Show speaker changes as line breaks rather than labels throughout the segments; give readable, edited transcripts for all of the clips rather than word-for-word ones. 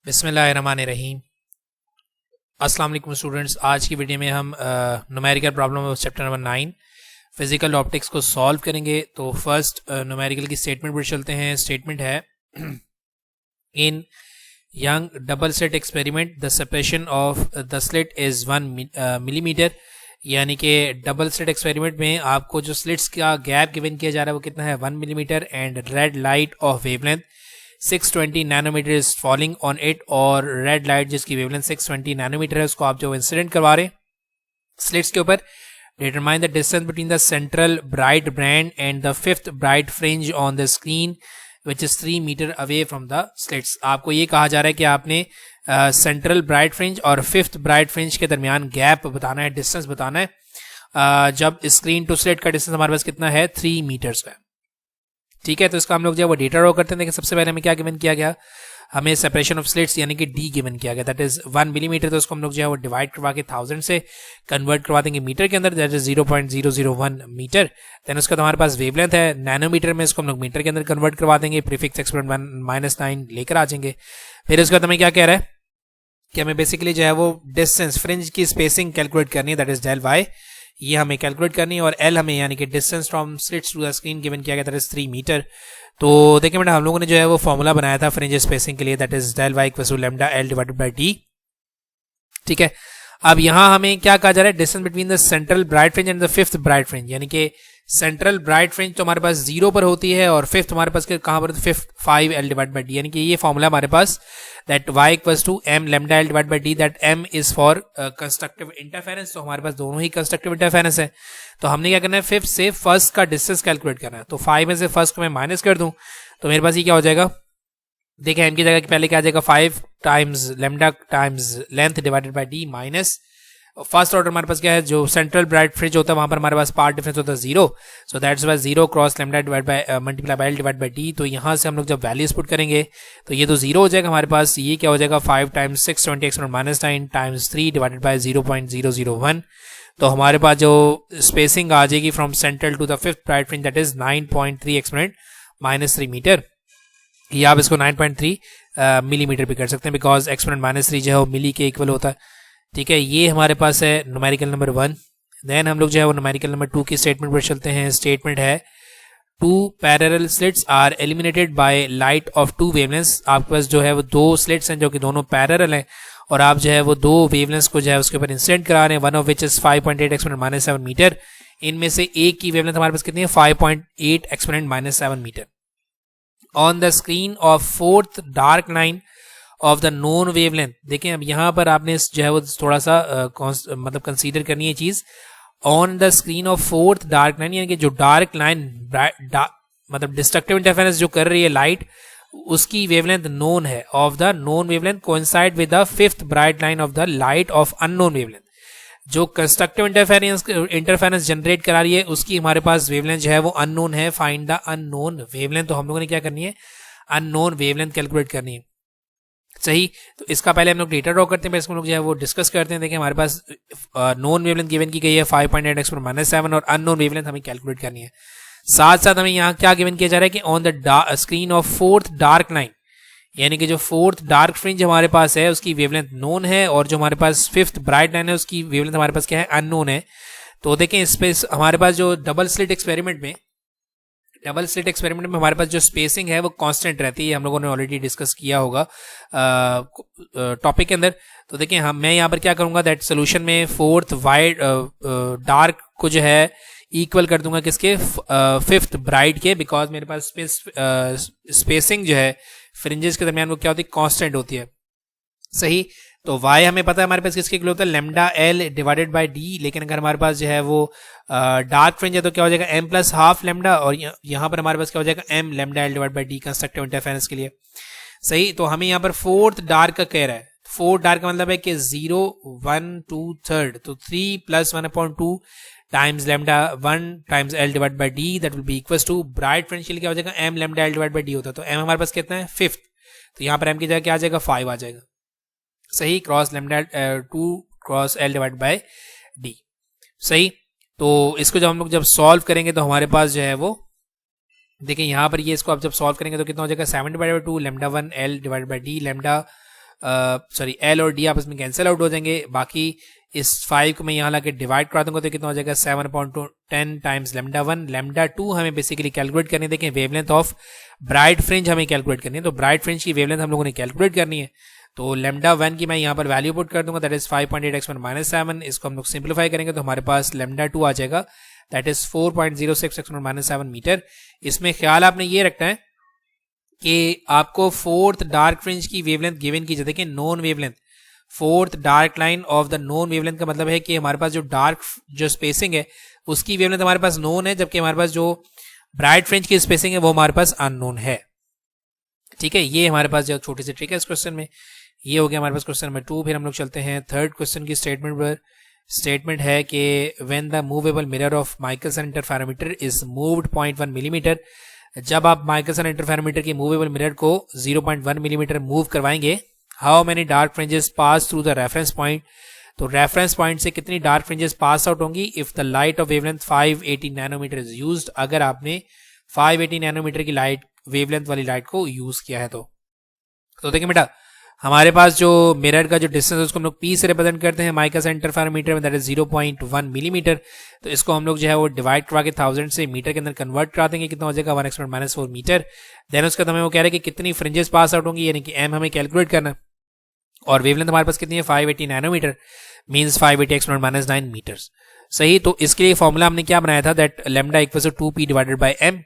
बिस्मिल्लाहिर्रहमानिर्रहीम। अस्सलाम वालेकुम स्टूडेंट्स। आज की वीडियो में हम numerical problem of chapter number 9 physical optics को सॉल्व करेंगे। तो फर्स्ट न्यूमेरिकल की स्टेटमेंट पर चलते हैं। स्टेटमेंट है in Young double slit experiment the separation of the slit is 1 millimetre. यानी कि डबल स्लिट एक्सपेरिमेंट में आपको जो स्लिट्स का गैप गिवन किया जा रहा है वो कितना है 1 millimetre and red light of wavelength 620 nanometre is falling on it. और रेड लाइट जिसकी वेवलेंथ 620 नैनोमीटर है उसको आप जो इंसिडेंट करवा रहे हैं स्लिट्स के ऊपर। Determine the distance between the central bright band and the fifth bright fringe on the screen which is 3 metre away from the slits. आपको ये कहा जा रहा है कि आपने सेंट्रल ब्राइट फ्रिंज और फिफ्थ ब्राइट फ्रिंज के दरमियान गैप बताना है, डिस्टेंस बताना है। जब स्क्रीन टू स्लिट का डिस्टेंस हमारे पास कितना है 3 मीटर्स का। ठीक है, तो इसका हम लोग जो है वो डेटा ड्रॉ करते हैं। देखिए सबसे पहले हमें क्या गिवन किया गया, हमें सेपरेशन ऑफ स्लिट्स यानी कि डी गिवन किया गया दैट इज 1 मिलीमीटर। तो उसको हम लोग जो है वो डिवाइड करवा के 1000 से कन्वर्ट करवा देंगे मीटर के अंदर, दैट इज 0.001 मीटर। देन उसका तो हमारे पास वेवलेंथ है नैनोमीटर में, इसको हम लोग मीटर के अंदर कन्वर्ट करवा देंगे, प्रीफिक्स एक्सपोनेंट -9 लेकर आ जाएंगे। फिर उसके बाद हमें क्या कह रहा है कि हमें बेसिकली जो है वो डिस्टेंस फ्रिंज की स्पेसिंग कैलकुलेट करनी है, दैट इज डेल वाई, ये हमें कैलकुलेट करनी है। और एल हमें यानी कि distance from slits to the screen given किया गया दैट इज 3 मीटर। तो देखिए बेटा हम लोगों ने जो है वो फॉर्मूला बनाया था फ्रिंज स्पेसिंग के लिए, that is del Y equal to lambda L divided by D. ठीक है, अब यहाँ हमें क्या कहा जा रहा है, distance between the central bright fringe and the fifth bright fringe. यानी कि सेंट्रल ब्राइट फ्रिंज तो हमारे पास 0 पर होती है और फिफ्थ हमारे पास कहाँ पर, fifth 5 L divide by D. यानी कि ये फॉर्मूला हमारे पास that y equals to m lambda L divide by D, that m is for constructive interference. तो हमारे पास दोनों ही कंस्ट्रक्टिव इंटरफेरेंस है। तो हमने क्या करना है, फिफ्थ से फर्स्ट का डिस्टेंस कैलकुलेट करना है। तो 5 में से फर्स्ट को मैं माइनस कर दूं तो मेरे पास ये क्या हो जाएगा, देखिए m की जगह पहले क्या आ जाएगा 5 times lambda times length divided by D minus first order हमारे पास क्या है, जो सेंट्रल ब्राइट फ्रिंज होता है वहां पर हमारे पास पार्ट डिफरेंस होता है 0। So that's why 0 cross lambda divide by multiply by L divide by D. तो यहाँ से हम लोग जब वैल्यूज पुट करेंगे तो ये तो 0 हो जाएगा हमारे पास। ये क्या हो जाएगा 5 times 620 exponent -9 times 3 divided by 0.001। तो हमारे पास जो स्पेसिंग आ जाएगी from central to the fifth bright fringe that is 9.3 exponent -3 metre. या आप इसको 9.3 मिलीमीटर भी कर सकते हैं बिकॉज एक्सपोनेंट -3 जो है वो मिली के इक्वल होता है। ठीक है, ये हमारे पास है न्यूमेरिकल नंबर 1। देन हम लोग जो है वो न्यूमेरिकल नंबर 2 की स्टेटमेंट पर चलते हैं। स्टेटमेंट है 2 parallel slits are illuminated by light of 2 wavelengths. आपके पास जो है वो 2 स्लिट्स हैं जो कि दोनों पैरेलल हैं और आप जो है वो 2 वेवलेंथ्स को जो है उसके ऊपर इंसिडेंट करा रहे हैं, one of which is 5.8 exponent -7 metre. इनमें से एक की वेवलेंथ हमारे पास कितनी है 5.8 exponent -7 metre. On the screen of fourth dark line of the known wavelength. देखें अब यहाँ पर आपने जो है वो थोड़ा सा मतलब कंसीडर करनी है चीज। On the screen of fourth dark line यानी कि जो डार्क लाइन मतलब डिस्ट्रक्टिव इंटरफेरेंस जो कर रही है लाइट, उसकी वेवलेंथ नोन है of the known wavelength coincide with the fifth bright line of the light of unknown wavelength. जो कंस्ट्रक्टिव इंटरफेरेंस जनरेट करा रही है उसकी हमारे पास वेवलेंथ जो है वो अननोन है। Find the unknown wavelength. तो हम लोगों ने क्या करनी है, अननोन वेवलेंथ कैलकुलेट करनी है। सही, तो इसका पहले हम लोग डेटा ड्रॉ करते हैं, इसको हम लोग जो है वो डिस्कस करते हैं। देखिए हमारे पास नोन वेवलेंथ गिवन की गई है 5.8 एक्सपोनेंट -7 और अननोन वेवलेंथ हमें कैलकुलेट करनी है। साथ साथ हमें यहाँ क्या गिवन किया जा रहा है कि on the screen of fourth dark line यानी कि जो फोर्थ डार्क फ्रिंज हमारे पास है उसकी वेवलेंथ नोन है और जो हमारे पास फिफ्थ ब्राइट लाइन है उसकी वेवलेंथ हमारे पास क्या है, अननोन है। तो देखें इस पे हमारे पास जो डबल स्लिट एक्सपेरिमेंट में हमारे पास जो स्पेसिंग है वो कांस्टेंट रहती है, हम लोगों ने ऑलरेडी डिस्कस किया होगा टॉपिक के अंदर। तो देखिए मैं यहाँ पर क्या करूंगा, दैट सोल्यूशन में फोर्थ वाइड डार्क को जो है इक्वल कर दूंगा किसके, फिफ्थ ब्राइट के, बिकॉज मेरे पास स्पेसिंग जो है फ्रिंजेस के दरमियान वो क्या होती है, कांस्टेंट होती है। सही, तो y हमें पता है हमारे पास किसके इक्वल होता है, lambda L divided by D. लेकिन अगर हमारे पास जो है वो डार्क फ्रिंज है तो क्या हो जाएगा m प्लस हाफ लैम्डा, और यहाँ पर हमारे पास क्या हो जाएगा m lambda L divide by D constructive interference के लिए। सही, तो हमें यहाँ पर फोर्थ डार्क का कह रहा है, फोर्थ डार्क का मतलब है कि 0 1 2 3, तो 3 plus 1/2 times lambda 1 times L divide by D that will be equals to bright fringe के लिए क्या हो जाएगा m lambda L divide by D होता है। तो m हमारे पास कितना है, फिफ्थ, तो यहाँ पर m की जगह क्या आ जाएगा 5 आ जाएगा। सही, cross lambda 2 cross L divide by D. सही, तो इसको जब हम लोग सॉल्व करेंगे तो हमारे पास जो है वो देखिए यहाँ पर ये इसको आप जब सॉल्व करेंगे तो कितना हो जाएगा 7/2 lambda 1 L divide by D. Lambda sorry L और डी आपस में कैंसिल आउट हो जाएंगे। बाकी इस 5 को मैं यहाँ लाके डिवाइड करा दूंगा तो कितना हो जाएगा 7/10 टाइम्स लेमडा 1। लेमडा 2 हमें बेसिकली कैलकुलेट करनी है। देखें वेवलेंथ ऑफ ब्राइट फ्रिंज हमें कैलकुलेट करनी है, तो ब्राइट फ्रिंज की वेवलेंथ हम लोगों ने कैलकुलेट करनी है। तो लेमडा 1 की मैं यहाँ पर वैल्यू पुट कर दूंगा, दैट इज 5.8 x -7। इसको हम लोग सिंप्लीफाई करेंगे तो हमारे पास लेमडा 2 आ जाएगा, दैट इज 4.06 x -7 मीटर। इसमें ख्याल आपने ये रखना है कि आपको फोर्थ डार्क फ्रिंज की वेवलेंथ गिवन की जाए। देखिए non wavelength, fourth dark line of the non wavelength का मतलब है कि हमारे पास जो डार्क जो स्पेसिंग है उसकी वेवलेंथ हमारे पास नोन है, जबकि हमारे पास जो ब्राइट फ्रिंज की स्पेसिंग है वो हमारे पास अननोन है। ठीक है, ये हमारे पास जो छोटी सी ट्रिक है इस क्वेश्चन में। ये हो गया हमारे पास क्वेश्चन नंबर 2। फिर हम लोग चलते हैं थर्ड क्वेश्चन की स्टेटमेंट पर। स्टेटमेंट है कि when the movable mirror of Michelson interferometer is moved 0.1 millimetre, जब आप माइकलसन इंटरफेरोमीटर की मूवेबल मिरर को 0.1 मिलीमीटर मूव करवाएंगे, how many dark fringes pass through the reference point, तो रेफरेंस पॉइंट से कितनी डार्क फ्रिंजेस पास आउट होंगी if the light of wavelength 580 nanometre is used, अगर आपने 580 नैनोमीटर की लाइट वेवलेंथ वाली लाइट को यूज किया है। तो देखिए बेटा, हमारे पास जो मिरर का जो डिस्टेंस है उसको हम लोग पी से रिप्रेजेंट करते हैं माइकलसन इंटरफेरोमीटर में, दैट इज 0.1 मिलीमीटर। तो इसको हम लोग जो है वो डिवाइड करवा के 1000 से मीटर के अंदर कन्वर्ट करा देंगे, कितना हो जाएगा 1 × -4 मीटर। देन उसका हमें वो कह रहे हैं कि कितनी फ्रिंजेस पास आउट होंगी, यानी कि एम हमें कैलकुलेट करना, और वेवलेंथ हमारे पास कितनी है 580 नैनोमीटर, मींस 580 x -9 मीटर्स। सही, तो इसके लिए फॉर्मूला हमने क्या बनाया था, that lambda equal to 2p divided by m,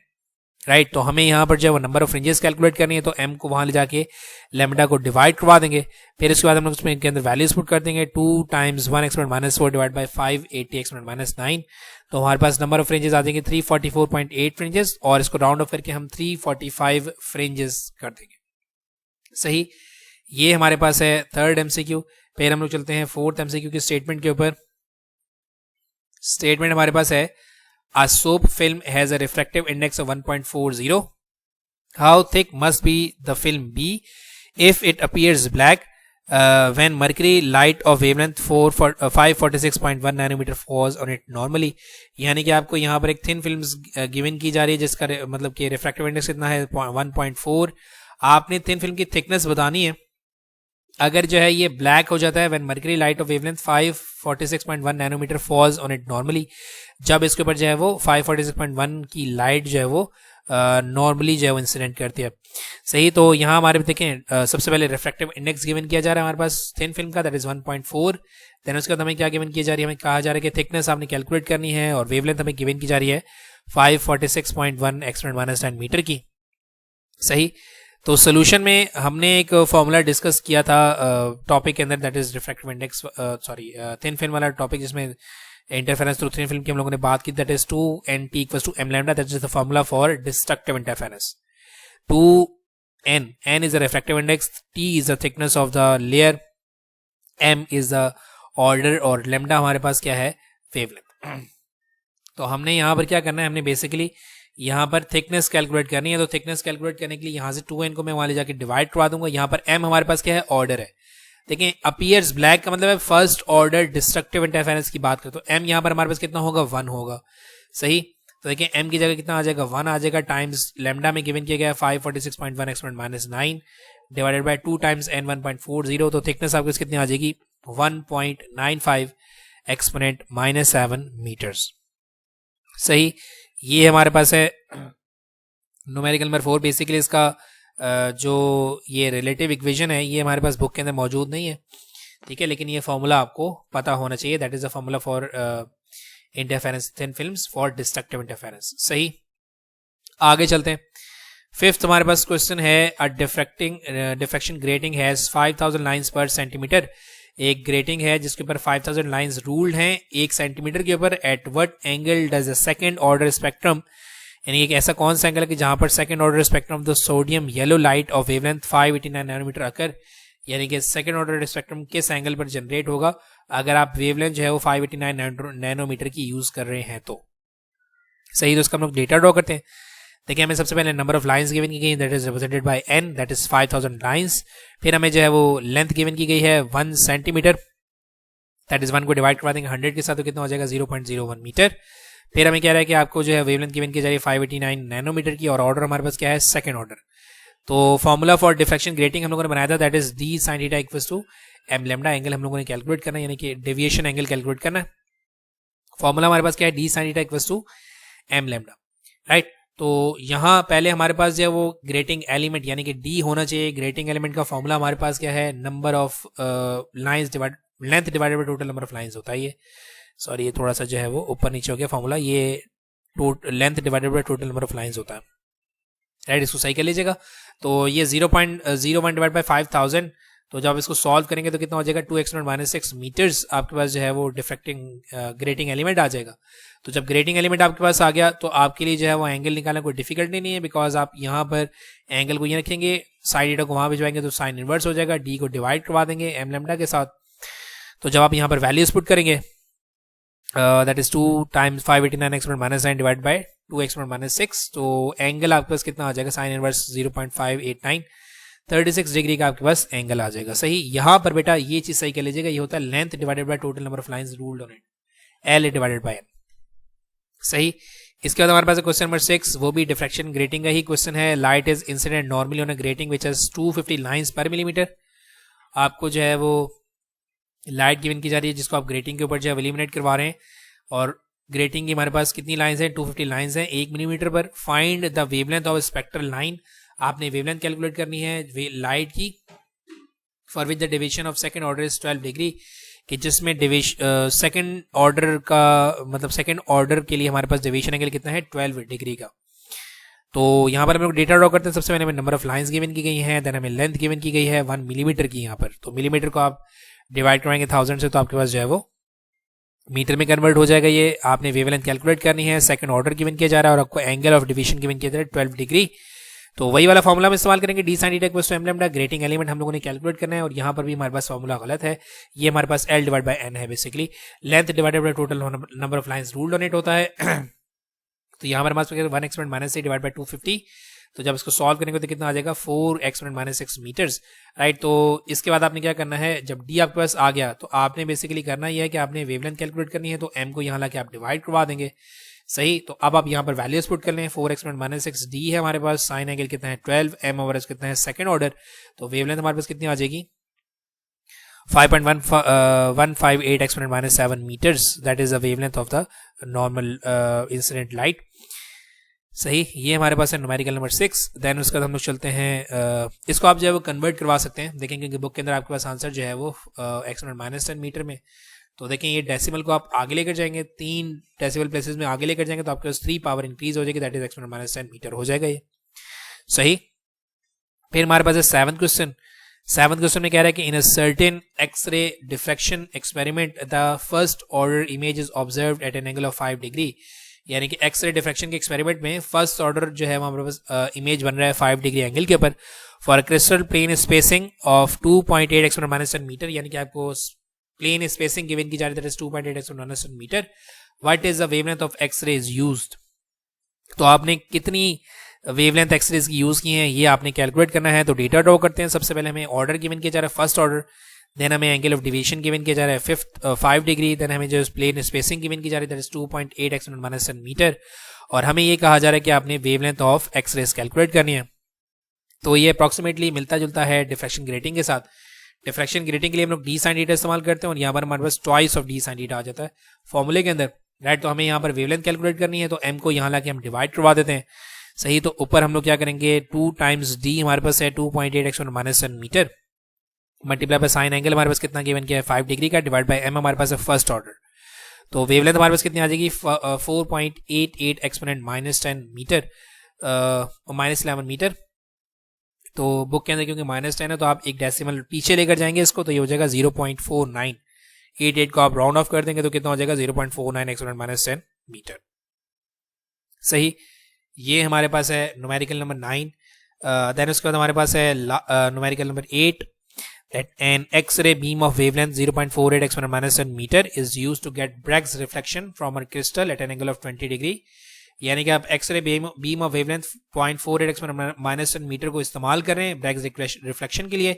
right. तो हमें यहाँ पर जो है नंबर ऑफ फ्रिंजेस कैलकुलेट करनी है, तो m को वहां ले जाके लैम्डा को डिवाइड करवा देंगे। फिर इसके बाद हम लोग उसमें के अंदर वैल्यूज पुट कर देंगे, 2 × 1 x -4 डिवाइड बाय 580 x -9। तो हमारे पास नंबर ऑफ फ्रिंजेस आ जाएंगे 344.8 फ्रिंजेस, और इसको राउंड ऑफ करके हम 345 फ्रिंजेस कर देंगे। सही, ये हमारे पास है थर्ड एमसीक्यू। फिर हम लोग चलते हैं फोर्थ एमसीक्यू की स्टेटमेंट के ऊपर। स्टेटमेंट हमारे पास है A soap film has a refractive index of 1.40. How thick must be the film be if it appears black when mercury light of wavelength 546.1 nanometer falls on it normally? यानी कि आपको यहाँ पर एक थिन फिल्म गिवन की जा रही है जिसका मतलब कि रिफ्रैक्टिव इंडेक्स कितना है 1.4। आपने थिन फिल्म की थिकनेस बतानी है। अगर जो है ये ब्लैक हो जाता है when mercury light of wavelength 546.1 nanometre falls on it normally, जब इसके ऊपर जो है वो 546.1 की लाइट जो है वो नॉर्मली जो है वो इंसिडेंट करती है। सही, तो यहाँ हमारे देखें सबसे पहले रिफ्रैक्टिव इंडेक्स गिवन किया जा रहा है हमारे पास थिन फिल्म का, दैट इज 1.4। देन उसके बाद हमें क्या गिवन की जा रही है, हमें कहा जा रहा है कि थिकनेस आपने कैलकुलेट करनी है, और वेवलेंथ हमें गिवन की जा रही है 546.1 x -10 मीटर की। सही, तो सोल्यूशन में हमने एक फॉर्मूला डिस्कस किया था टॉपिक के अंदर, that is refractive index, sorry thin film वाला टॉपिक जिसमें इंटरफेरेंस थ्रू थिन फिल्म की हम लोगों ने बात की, that is 2n t = m lambda, that is the formula for destructive interference. 2n is the refractive index, t is the thickness of the layer, m is the order, और lambda हमारे पास क्या है वेवलेंथ। तो हमने यहाँ पर क्या करना है, हमने बेसिकली यहाँ पर थिकनेस कैलकुलेट करनी है। तो थिकनेस कैलकुलेट करने के लिए यहाँ से 2n को मैं वहां ले जाके डिवाइड करवा दूंगा। यहाँ पर m हमारे पास क्या है, ऑर्डर है। देखें अपीयर्स ब्लैक का मतलब है फर्स्ट ऑर्डर डिस्ट्रक्टिव इंटरफेरेंस की बात करें तो m यहाँ पर हमारे पास कितना होगा 1 होगा। सही, तो देखें m की जगह कितना आ जाएगा 1 आ जाएगा, टाइम्स लैम्डा में गिवन किया गया 546.1 x -9 divided by 2 times n 1.40। तो थिकनेस आपको कितनी आ जाएगी 1.95 एक्सपोनेंट -7 मीटर्स। सही, ये हमारे पास है न्यूमेरिकल नंबर 4। बेसिकली इसका जो ये रिलेटिव इक्वेशन है ये हमारे पास बुक के अंदर मौजूद नहीं है, ठीक है, लेकिन ये फॉर्मूला आपको पता होना चाहिए, that is the formula for interference thin films for destructive interference. सही, आगे चलते हैं। फिफ्थ हमारे पास क्वेश्चन है, अ डिफ्रैक्शन ग्रेटिंग हैज 5000 लाइंस पर सेंटीमीटर। एक ग्रेटिंग है जिसके ऊपर 5000 लाइंस रूल्ड हैं 1 सेंटीमीटर के ऊपर। At what angle does a second order spectrum, यानी एक ऐसा कौन सा एंगल है कि जहां पर second order spectrum of the sodium yellow light of wavelength 589 nanometre occur, यानी कि सेकंड ऑर्डर स्पेक्ट्रम किस एंगल पर जनरेट होगा अगर आप वेवलेंथ जो है वो 589 नैनोमीटर की यूज कर रहे हैं तो। सही, तो इसका हम लोग डेटा ड्रॉ करते हैं। देखिए हमें सबसे पहले नंबर ऑफ लाइंस गिवन की गई, that is represented by n, that is 5000 lines. फिर हमें जो है वो लेंथ गिवन की गई है 1 सेंटीमीटर, दैट इज 1 को डिवाइड करवा देंगे 100 के साथ तो कितना हो जाएगा 0.01 मीटर। फिर हमें कह रहा है कि आपको जो है वेवलेंथ गिवन की जा रही है 589 नैनोमीटर की, और ऑर्डर हमारे पास क्या है सेकंड ऑर्डर। तो फॉर्मूला फॉर डिफ्रैक्शन ग्रेटिंग हम लोगों ने बनाया था, that is D sine theta equals to M lambda. Angle हम लोगों ने कैलकुलेट करना है, यानी कि डेविएशन एंगल कैलकुलेट करना है। फॉर्मूला हमारे पास क्या है, D sine theta equals to M lambda, right. तो यहाँ पहले हमारे पास जो है वो ग्रेटिंग एलिमेंट यानी कि डी होना चाहिए। ग्रेटिंग एलिमेंट का फॉर्मूला हमारे पास क्या है, number of lines divide length divided by total number of lines होता है ये। सॉरी, ये थोड़ा सा जो है वो ऊपर नीचे हो गया फॉर्मूला, ये length divided by total number of lines होता है, राइट। इसको सही कर लीजिएगा। तो ये 0.01 डिवाइड बाय 5000, तो जब इसको सॉल्व करेंगे तो कितना हो जाएगा, 2x⁻⁻6 मीटर्स आपके पास जो है वो डिफ्रैक्टिंग ग्रेटिंग एलिमेंट आ जाएगा। तो जब ग्रेटिंग एलिमेंट आपके पास आ गया तो आपके लिए जो है वो एंगल निकालना कोई डिफिकल्टी नहीं है, बिकॉज आप यहाँ पर एंगल को ये रखेंगे, साइन थीटा को वहाँ भिजवाएंगे तो साइन इनवर्स हो जाएगा, डी को डिवाइड करवा देंगे एम लैम्डा के साथ। तो जब आप यहाँ पर वैल्यूज पुट करेंगे, that is 2 times 589x⁻9 divide by 2x⁻6, तो एंगल आपके पास कितना आ जाएगा, साइन इनवर्स 0.589, 36 डिग्री का आपके पास एंगल आ जाएगा। सही, यहाँ पर बेटा ये चीज सही कर लीजिएगा, ये होता है length divided by total number of lines ruled on it, L divided by M. सही, इसके बाद हमारे पास क्वेश्चन नंबर 6, वो भी डिफ्रैक्शन ग्रेटिंग का ही क्वेश्चन है। Light is incident normally on a grating which has 250 lines पर मिलीमीटर। आपको जो है वो लाइट गिवन की जा रही है जिसको आप ग्रेटिंग के ऊपर जो है इल्यूमिनेट करवा रहे हैं, और ग्रेटिंग की हमारे पास कितनी लाइंस हैं, 250 लाइंस हैं 1 मिलीमीटर पर। Find the wavelength of spectral line, आपने वेवलेंथ कैलकुलेट करनी है लाइट की, for which the deviation of second order is 12 degree, कि जिसमें सेकंड ऑर्डर का मतलब सेकंड ऑर्डर के लिए हमारे पास डेविएशन एंगल कितना है, 12 डिग्री का। तो यहाँ पर हम लोग डेटा ड्रॉ करते हैं। सबसे पहले हमें नंबर ऑफ लाइंस गिवन की गई है, देन हमें लेंथ गिवन की गई है 1 मिलीमीटर की यहाँ पर। तो मिलीमीटर को आप डिवाइड कराएंगे 1000 से तो आपके पास जो है वो मीटर में कन्वर्ट हो जाएगा। ये आपने वेवलेंथ कैलकुलेट करनी है, सेकंड ऑर्डर गिवन किया जा रहा है और आपको एंगल ऑफ डिवीजन गिवन किया जा रहा है 12 डिग्री। तो वही वाला फॉर्मूला हम इस्तेमाल करेंगे, D sine theta equals to M lambda. Grating element हम लोगों ने कैलकुलेट करना है और यहाँ पर भी हमारे पास फॉर्मूला गलत है, ये हमारे पास एल डिवाइड बाय एन है basically. Length divided by total number of lines ruled on it होता है। तो यहाँ हमारे पास 1x⁻⁻6 डिवाइड बाय 250, तो जब इसको सॉल्व करेंगे तो कितना आ जाएगा, 4x⁻⁻6 मीटर्स, राइट। तो इसके बाद आपने क्या करना है, जब डी आपके पास आ गया तो आपने बेसिकली करना यह है कि आपने वेवलेंथ कैलकुलेट करनी है, तो एम को यहाँ लाके आप डिवाइड करवा देंगे। सही, तो अब आप यहाँ पर वैल्यूज पुट कर लें, 4x⁻⁻6 डी है हमारे पास, साइन एंगल कितना है 12, एम ओवर एस कितना है सेकंड ऑर्डर, तो वेवलेंथ हमारे पास कितनी आ जाएगी 5.158x⁻7 metres, that is the wavelength of the normal incident light. सही, ये हमारे पास है न्यूमेरिकल नंबर 6। देन उसके बाद हम लोग चलते हैं, इसको आप जो है वो कन्वर्ट करवा सकते हैं, देखेंगे कि बुक के अंदर आपके पास आंसर जो है वो x⁻10 मीटर में। तो देखें ये डेसिमल को आप आगे लेकर जाएंगे, 3 डेसिमल प्लेसेस में आगे लेकर जाएंगे तो आपके पास 3 पावर इंक्रीज हो जाएगी, दैट इज x⁻10 मीटर हो जाएगा ये। सही, फिर हमारे पास है 7th क्वेश्चन। 7th क्वेश्चन में कह रहा है कि in a certain X-ray diffraction experiment the first order image is observed at an angle of 5 degree, यानी कि एक्सरे डिफ्रैक्शन के एक्सपेरिमेंट में फर्स्ट ऑर्डर जो है हमारे पास इमेज बन रहा है 5 डिग्री एंगल के ऊपर, for crystal plane spacing of 2.8 x⁻10 metre, यानी कि आपको प्लेन स्पेसिंग गिवन की जा रही है 2.8 x⁻10 metre. What is the wavelength of X rays used, तो आपने कितनी वेवलेंथ एक्सरेज की यूज की हैं ये आपने कैलकुलेट करना है। तो डेटा ड्रॉ करते हैं। सबसे पहले हमें ऑर्डर गिवन किया जा रहा है फर्स्ट ऑर्डर, देन हमें एंगल ऑफ डिवीजन गिवन किया जा रहा है 5 डिग्री, देन हमें जो प्लेन स्पेसिंग गिवन की जा रही है दैट इज 2.8 x⁻10 मीटर, और हमें ये कहा जा रहा है कि आपने वेवलेंथ ऑफ एक्सरेज कैलकुलेट करनी है। तो ये अप्रॉक्सीमेटली मिलता जुलता है डिफ्रैक्शन ग्रेटिंग के साथ। डिफ्रैक्शन ग्रेटिंग के लिए हम लोग डी साइन थीटा इस्तेमाल करते हैं और यहाँ पर हमारे पास twice of D sine theta आ जाता है फॉर्मूले के अंदर, राइट। तो हमें यहाँ पर वेवलेंथ कैलकुलेट करनी है, तो एम को यहाँ लाके हम डिवाइड करवा देते हैं। सही, तो ऊपर हम लोग क्या करेंगे, 2 टाइम्स डी हमारे पास है 2.8 x⁻10 metre, multiply by sine angle हमारे पास कितना गिवन किया है 5 डिग्री का, डिवाइड बाय एम हमारे पास है फर्स्ट ऑर्डर। तो वेवलेंथ हमारे पास कितनी आ जाएगी 4.88 x⁻10 मीटर, -11 मीटर। तो बुक के अंदर क्योंकि -10 है तो आप एक डेसिमल पीछे लेकर जाएंगे इसको, तो ये हो जाएगा 0.4988 को आप राउंड ऑफ कर देंगे तो कितना हो जाएगा 0.49 x⁻10 मीटर। सही, ये हमारे पास है न्यूमेरिकल नंबर 9। देन उसके बाद हमारे पास है numerical number 8, that an X-ray beam of wavelength 0.48 x⁻10 meter is used to get Bragg's reflection from a crystal at an angle of 20 degree, यानी कि आप X ray beam of wavelength 0.48 x⁻10 metre को इस्तेमाल कर रहे हैं ब्रैग्स रिफ्लेक्शन के लिए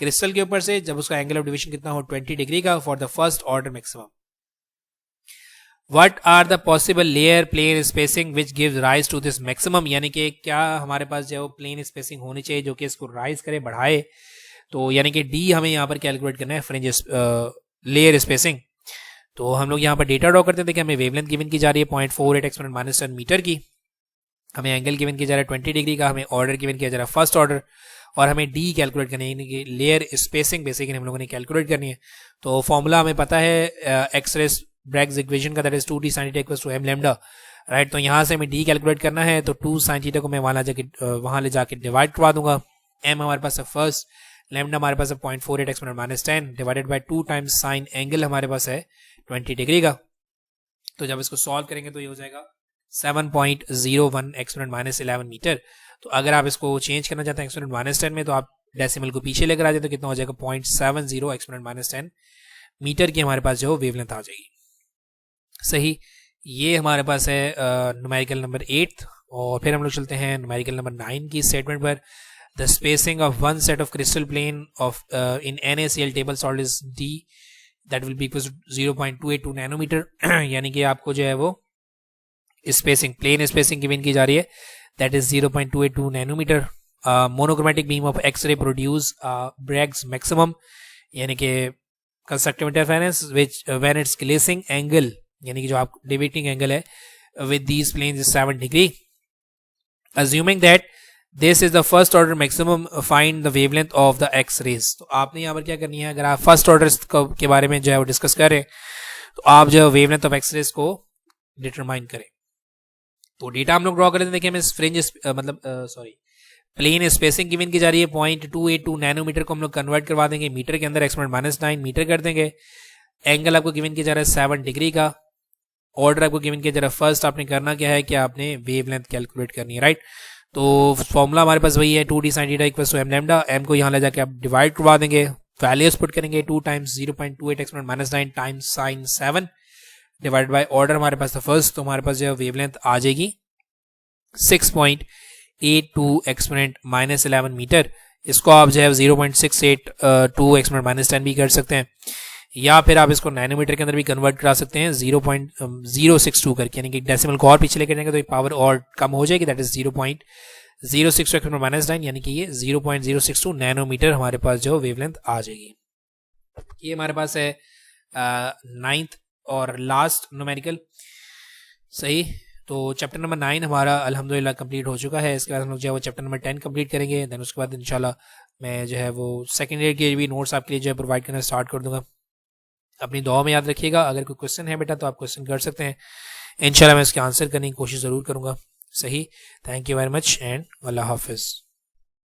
क्रिस्टल के ऊपर से, जब उसका एंगल ऑफ डिवीजन कितना हो 20 डिग्री का, for the first order maximum. What are the possible layer plane spacing which gives rise to this maximum, यानी कि क्या हमारे पास जो प्लेन स्पेसिंग होनी चाहिए जो कि इसको राइज करे, बढ़ाए। तो यानी कि डी हमें यहाँ पर कैलकुलेट करना है, फ्रिंज लेयर स्पेसिंग। तो हम लोग यहाँ पर डेटा ड्रॉ करते हैं। देखिए हमें वेवलेंथ गिवन की जा रही है 0.48 एक्सपोनेंट माइनस 10 मीटर की, हमें एंगल गिवन किया जा रहा है 20 डिग्री का, हमें ऑर्डर गिवन किया जा रहा है फर्स्ट ऑर्डर, और हमें डी कैलकुलेट करनी है, यानी कि लेयर स्पेसिंग बेसिकली हम लोगों ने कैलकुलेट करनी है। तो फॉर्मूला हमें पता है एक्स रेस ब्रैग्स इक्वेशन का, that is 2d sin theta equals to m lambda, right. तो यहाँ से हमें डी कैलकुलेट करना है, तो 2 sin थीटा को मैं वहाँ ले जाके डिवाइड करवा दूंगा। m हमारे पास है फर्स्ट, लैम्डा हमारे पास है 0.48 exponent minus 10 divided by 2 times sign angle हमारे पास है 20 डिग्री का। तो जब इसको सॉल्व करेंगे तो ये हो जाएगा 7.01 एक्सपोनेंट माइनस 11 मीटर। तो अगर आप इसको चेंज करना चाहते हैं एक्सपोनेंट माइनस 10 में, तो आप डेसिमल को पीछे लेकर आ जाए तो कितना हो जाएगा 0.70 एक्सपोनेंट माइनस 10 मीटर की हमारे पास जो वेवलेंथ आ जाएगी। सही, ये हमारे पास है न्यूमेरिकल नंबर 8। और फिर हम लोग चलते हैं न्यूमेरिकल नंबर 9 की स्टेटमेंट पर। The spacing of one set of crystal plane of in NaCl table salt is D that will be equal to 0.282 nanometre. यानी कि आपको जो है वो स्पेसिंग, प्लेन स्पेसिंग गिवन की जा रही है, that is 0.282 nanometre. Monochromatic beam of X-ray produce Bragg's maximum, यानी कि constructive interference which when its glancing angle, यानी कि जो आप डिविएटिंग एंगल है with these planes is 7 degree. Assuming that this is the first order maximum, find the wavelength of the X rays. तो आपने यहाँ पर क्या करनी है, अगर आप फर्स्ट ऑर्डर के बारे में जो है वो डिस्कस करें तो आप जो है वेवलेंथ ऑफ एक्स रेज को डिटरमाइन करें। तो डेटा हम लोग ड्रॉ कर लेते हैं। देखिए हमें फ्रिंज प्लेन स्पेसिंग गिवन की जा रही है 0.282 नैनोमीटर को हम लोग कन्वर्ट करवा देंगे मीटर के अंदर, एक्सपोनेंट माइनस 9 मीटर कर देंगे। एंगल आपको गिवन किया जा रहा है 7 डिग्री का, ऑर्डर आपको गिवन किया जा रहा है फर्स्ट। आपने करना क्या है कि आपने वेवलेंथ कैलकुलेट करनी है, राइट। तो फॉर्मूला हमारे पास वही है 2d sin theta equals to m lambda. m को यहाँ ले जाके आप डिवाइड करवा देंगे, वैल्यूज पुट करेंगे 2 times 0.28 exponent minus 9 times sign 7 divide by order हमारे पास था फर्स्ट। तो हमारे पास जो है वेवलेंथ आ जाएगी 6.82 एक्सपोनेंट माइनस 11 मीटर। इसको आप जो है 0.682 एक्सपोनेंट माइनस 10 भी कर सकते हैं, या फिर आप इसको नैनोमीटर के अंदर भी कन्वर्ट करा सकते हैं 0.062 करके, यानी कि डेसिमल को और पीछे लेकर जाएंगे तो पावर और कम हो जाएगी, दैट इज 0.062 एक्सपोनेंट माइनस 9, यानी कि ये 0.062 नैनोमीटर हमारे पास जो वेवलेंथ आ जाएगी। ये हमारे पास है 9th और लास्ट न्यूमेरिकल। सही, तो चैप्टर नंबर 9 हमारा अल्हम्दुलिल्लाह कंप्लीट हो चुका है। इसके बाद हम लोग जो है वो चैप्टर नंबर 10 कंप्लीट करेंगे। देन उसके बाद इंशाल्लाह मैं जो है वो सेकेंड ईयर के भी नोट्स आपके लिए जो है प्रोवाइड करना स्टार्ट कर दूंगा। अपनी दुआ में याद रखिएगा, अगर कोई क्वेश्चन है बेटा तो आप क्वेश्चन कर सकते हैं, इंशाल्लाह मैं इसके आंसर करने की कोशिश ज़रूर करूँगा। सही, thank you very much and अल्लाह हाफिज़।